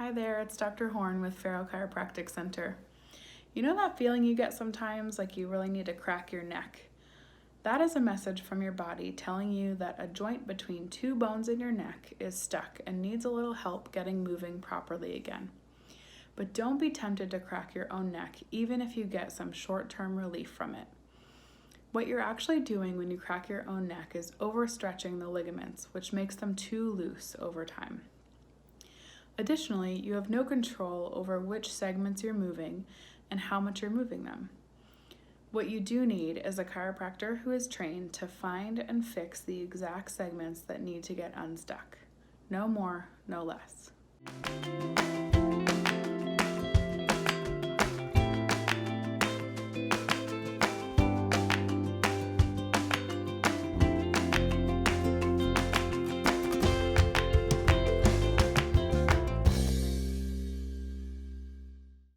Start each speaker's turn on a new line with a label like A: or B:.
A: Hi there, it's Dr. Horn with Farrell Chiropractic Center. You know that feeling you get sometimes like you really need to crack your neck? That is a message from your body telling you that a joint between two bones in your neck is stuck and needs a little help getting moving properly again. But don't be tempted to crack your own neck, even if you get some short-term relief from it. What you're actually doing when you crack your own neck is overstretching the ligaments, which makes them too loose over time. Additionally, you have no control over which segments you're moving and how much you're moving them. What you do need is a chiropractor who is trained to find and fix the exact segments that need to get unstuck. No more, no less.